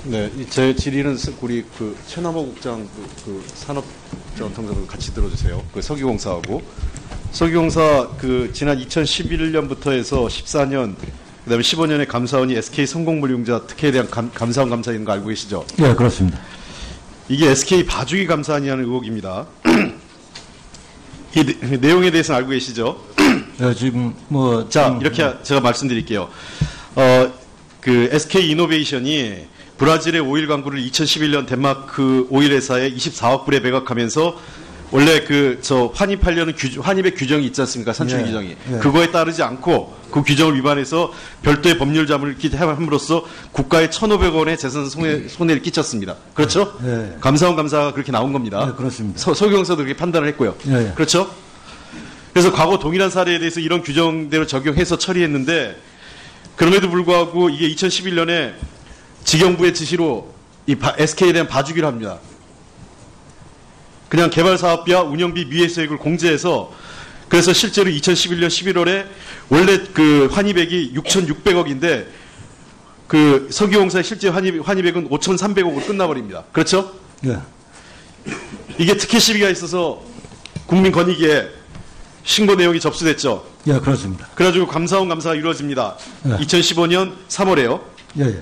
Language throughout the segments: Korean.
네, 제 질의는 우리 그 최남호 국장 그 산업정통사도 같이 들어주세요. 그 석유공사하고 석유공사 그 지난 2011년부터 해서 14년 그다음에 15년에 감사원이 SK 성공물융자 특혜에 대한 감사원 감사 있는 거 알고 계시죠? 네, 그렇습니다. 이게 SK 봐주기 감사안이라는 의혹입니다. 이 내용에 대해서는 알고 계시죠? 네, 지금 뭐 자, 이렇게 제가 말씀드릴게요. 그 SK 이노베이션이 브라질의 오일 광구를 2011년 덴마크 오일 회사에 24억 불에 매각하면서 원래 환입하려는 환입의 규정이 있지 않습니까? 산출 규정이. 그거에 따르지 않고 그 규정을 위반해서 별도의 법률 자문을 함으로써 국가에 1,500원의 재산 손해를 끼쳤습니다. 그렇죠? 감사원 감사가 그렇게 나온 겁니다. 네, 그렇습니다. 석유공사도 그렇게 판단을 했고요. 그렇죠? 그래서 과거 동일한 사례에 대해서 이런 규정대로 적용해서 처리했는데 그럼에도 불구하고 이게 2011년에 직영부의 지시로 이 SK에 대한 봐주기를 합니다. 그냥 개발사업비와 운영비 미회수액을 공제해서 그래서 실제로 2011년 11월에 원래 그 환입액이 6,600억인데 그 석유공사의 실제 환입액은 5,300억으로 끝나버립니다. 그렇죠? 네. 이게 특혜 시비가 있어서 국민권익위에 신고 내용이 접수됐죠? 예, 그렇습니다. 그래가지고 감사원 감사가 이루어집니다. 2015년 3월에요. 예.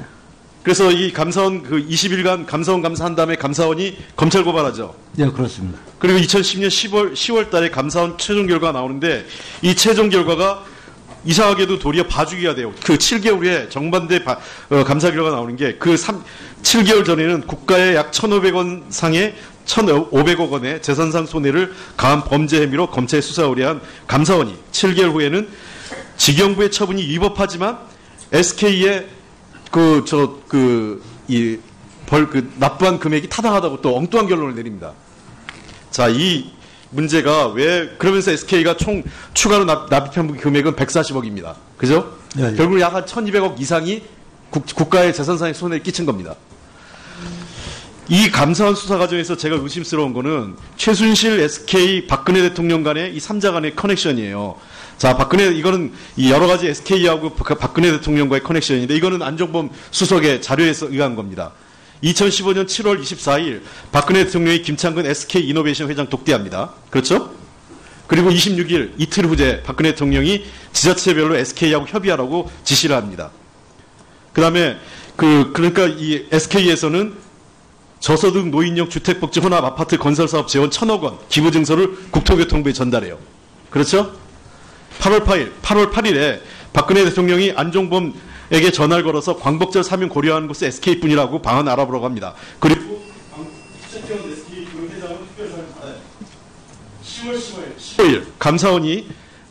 그래서 이 감사원 그 20일간 감사원 감사한 다음에 감사원이 검찰 고발하죠. 예, 그렇습니다. 그리고 2010년 10월 달에 감사원 최종 결과가 나오는데 이 최종 결과가 이상하게도 도리어 봐주기가 돼요. 그 7개월 후에 정반대 감사 결과가 나오는 게 그 7개월 전에는 국가에 약 1,500원 상의 1,500억 원의 재산상 손해를 가한 범죄 혐의로 검찰에 수사 의뢰한 감사원이 7개월 후에는 직영부의 처분이 위법하지만 SK의 납부한 금액이 타당하다고 또 엉뚱한 결론을 내립니다. 자, 이 문제가 그러면서 SK가 총 추가로 납입한 금액은 140억입니다. 그죠? 결국 약 한 1,200억 이상이 국가의 재산상의 손해를 끼친 겁니다. 이 감사원 수사 과정에서 제가 의심스러운 거는 최순실, SK, 박근혜 대통령 간의 이 3자 간의 커넥션이에요. 자, 이거는 이 여러 가지 SK하고 박근혜 대통령과의 커넥션인데 이거는 안종범 수석의 자료에서 의한 겁니다. 2015년 7월 24일 박근혜 대통령이 김창근 SK 이노베이션 회장 독대합니다. 그렇죠? 그리고 26일 이틀 후에 박근혜 대통령이 지자체별로 SK하고 협의하라고 지시를 합니다. 그다음에 그러니까 이 SK에서는 저소득 노인형 주택복지 혼합 아파트 건설 사업 재원 1,000억 원 기부 증서를 국토교통부에 전달해요. 그렇죠? 8월 8일에 박근혜 대통령이 안종범에게 전화를 걸어서 광복절 사명 고려하는 곳에 SK뿐이라고 방안 알아보라고 합니다. 그리고 최태원 SK 회장은 특별사를 받아요. 10월 15일 감사원이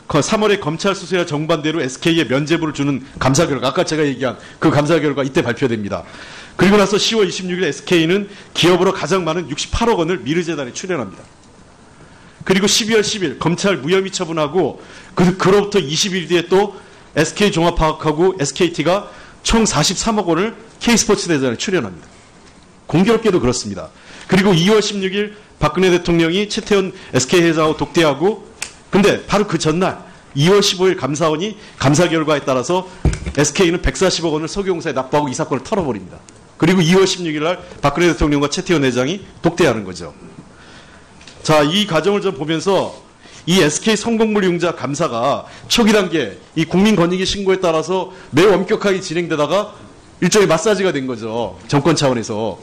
3월에 검찰 수사와 정반대로 SK에 면죄부를 주는 감사 결과, 아까 제가 얘기한 그 감사 결과 이때 발표됩니다. 그리고 나서 10월 26일 SK는 기업으로 가장 많은 68억 원을 미르재단에 출연합니다. 그리고 12월 10일 검찰 무혐의 처분하고 그로부터 20일 뒤에 또 SK종합화학하고 SKT가 총 43억 원을 K스포츠 대전에 출연합니다. 공교롭게도 그렇습니다. 그리고 2월 16일 박근혜 대통령이 최태원 SK회장하고 독대하고 근데 바로 그 전날 2월 15일 감사원이 감사 결과에 따라서 SK는 140억 원을 석유공사에 납부하고 이 사건을 털어버립니다. 그리고 2월 16일 날 박근혜 대통령과 최태원 회장이 독대하는 거죠. 자, 이 과정을 좀 보면서 이 SK 성공물융자 감사가 초기 단계 이 국민권익위 신고에 따라서 매우 엄격하게 진행되다가 일종의 마사지가 된 거죠. 정권 차원에서.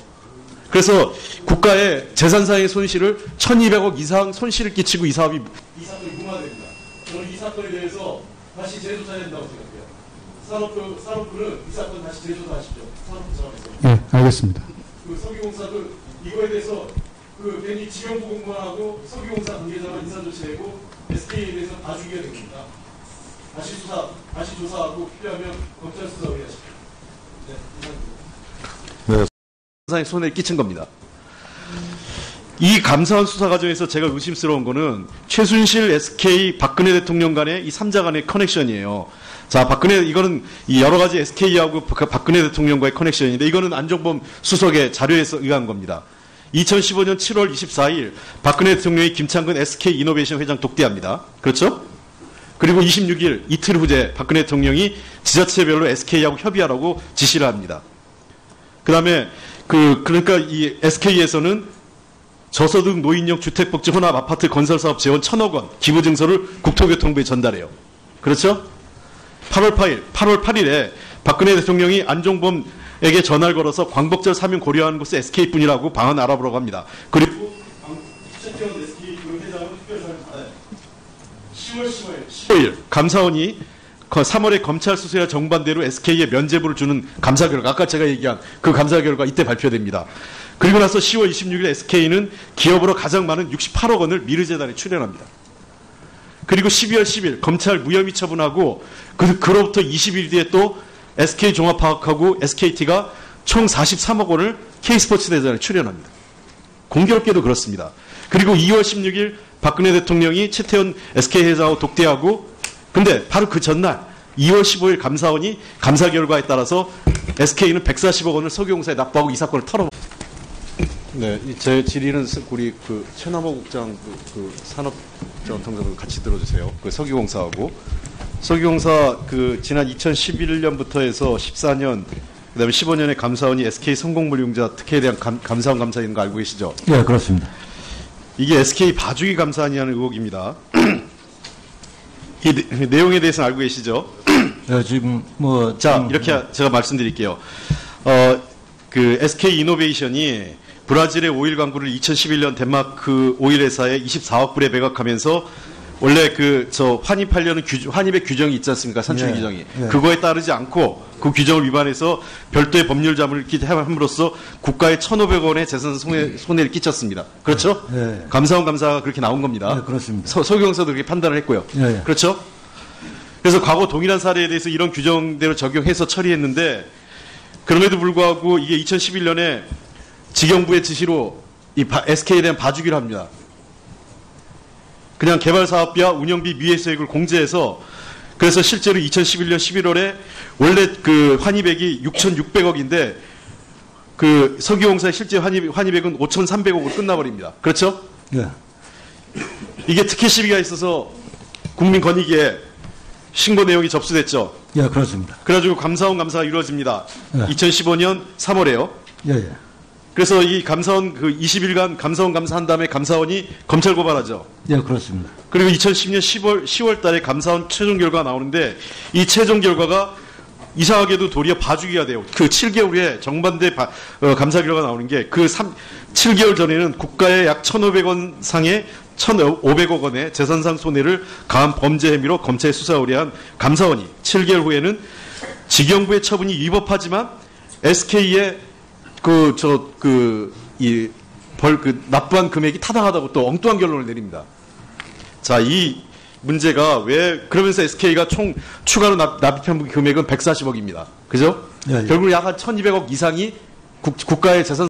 그래서 국가의 재산상의 손실을 1,200억 이상 손실을 끼치고 이 사건이 무마됩니다. 저는 이 사건에 대해서 다시 재조사해야 된다고 생각해요. 산업부는 이 사건 다시 재조사하시죠. 산업부 차원에서. 네, 알겠습니다. 석유공사도 이거에 대해서 괜히 직영부 공무원하고 석유공사 관계자만 인사 조치하고 SK에 대해서 봐주기가 됩니다. 다시 조사하고 필요하면 검찰 수사 의뢰하십시오. 네, 이상입니다. 상의 손해를 끼친 겁니다. 이 감사원 수사 과정에서 제가 의심스러운 거는 최순실, SK, 박근혜 대통령 간의 이 3자 간의 커넥션이에요. 자, 이거는 이 여러 가지 SK하고 박근혜 대통령과의 커넥션인데 이거는 안종범 수석의 자료에서 의한 겁니다. 2015년 7월 24일 박근혜 대통령이 김창근 SK 이노베이션 회장 독대합니다. 그렇죠? 그리고 26일 이틀 후에 박근혜 대통령이 지자체별로 SK하고 협의하라고 지시를 합니다. 그다음에 그러니까 이 SK에서는 저소득 노인형 주택복지 혼합 아파트 건설 사업 재원 1,000억 원 기부 증서를 국토교통부에 전달해요. 그렇죠? 8월 8일에 박근혜 대통령이 안종범에게 전화를 걸어서 광복절 사명 고려하는 곳이 SK뿐이라고 방안 알아보라고 합니다. 그리고 최태원 SK 회장은 특별사를 받아요. 10월 15일 감사원이 3월에 검찰 수사와 정반대로 SK에 면죄부를 주는 감사 결과, 아까 제가 얘기한 그 감사 결과 이때 발표됩니다. 그리고 나서 10월 26일 SK는 기업으로 가장 많은 68억 원을 미르재단에 출연합니다. 그리고 12월 10일 검찰 무혐의 처분하고 그로부터 20일 뒤에 또 SK종합화학하고 SKT가 총 43억 원을 K스포츠 대전에 출연합니다. 공교롭게도 그렇습니다. 그리고 2월 16일 박근혜 대통령이 최태원 SK회장하고 독대하고 근데 바로 그 전날 2월 15일 감사원이 감사 결과에 따라서 SK는 140억 원을 석유공사에 납부하고 이 사건을 털어버립니다. 네, 제 질의는 우리 최남호 국장 산업자원통장도 같이 들어주세요. 석유공사하고 석유공사 지난 2011년부터 해서 14년 그다음에 15년에 감사원이 SK 성공물융자 특혜에 대한 감사원 감사 있는 거 알고 계시죠? 예, 그렇습니다. 이게 SK 봐주기 감사 아니냐는 의혹입니다. 이 내용에 대해서는 알고 계시죠? 예, 지금 자, 이렇게 제가 말씀드릴게요. SK 이노베이션이 브라질의 오일 광구를 2011년 덴마크 오일 회사에 24억 불에 매각하면서 원래 환입하려는 환입의 규정이 있지 않습니까? 산출 예, 규정이. 예. 그거에 따르지 않고 그 규정을 위반해서 별도의 법률 자문을 함으로써 국가에 1,500원의 재산 손해를 끼쳤습니다. 그렇죠? 예. 감사원 감사가 그렇게 나온 겁니다. 예, 그렇습니다. 석유공사도 그렇게 판단을 했고요. 예, 예. 그렇죠? 그래서 과거 동일한 사례에 대해서 이런 규정대로 적용해서 처리했는데 그럼에도 불구하고 이게 2011년에 지경부의 지시로 이 SK에 대한 봐주기를 합니다. 그냥 개발사업비와 운영비 미회수액을 공제해서 그래서 실제로 2011년 11월에 원래 환입액이 6,600억인데 석유공사의 실제 환입액은 5,300억으로 끝나버립니다. 그렇죠? 예. 이게 특혜 시비가 있어서 국민권익위에 신고 내용이 접수됐죠. 예, 그렇습니다. 그래가지고 감사원 감사가 이루어집니다. 예. 2015년 3월에요. 예, 예. 그래서 이 감사원 20일간 감사원 감사한 다음에 감사원이 검찰 고발하죠. 예, 그렇습니다. 그리고 그리고 2010년 10월 달에 감사원 최종 결과가 나오는데 이 최종 결과가 이상하게도 도리어 봐주기가 돼요. 7개월 후에 정반대 감사 결과가 나오는 게 7개월 전에는 국가에 약 1,500원 상의 1,500억 원의 재산상 손해를 가한 범죄 혐의로 검찰에 수사 의뢰한 감사원이 7개월 후에는 지경부의 처분이 위법하지만 SK의 납부한 금액이 타당하다고 또 엉뚱한 결론을 내립니다. 자, 이 문제가 그러면서 SK가 총 추가로 납입한 금액은 140억입니다. 그죠? 예, 예. 결국 약 한 1,200억 이상이 국가의 재산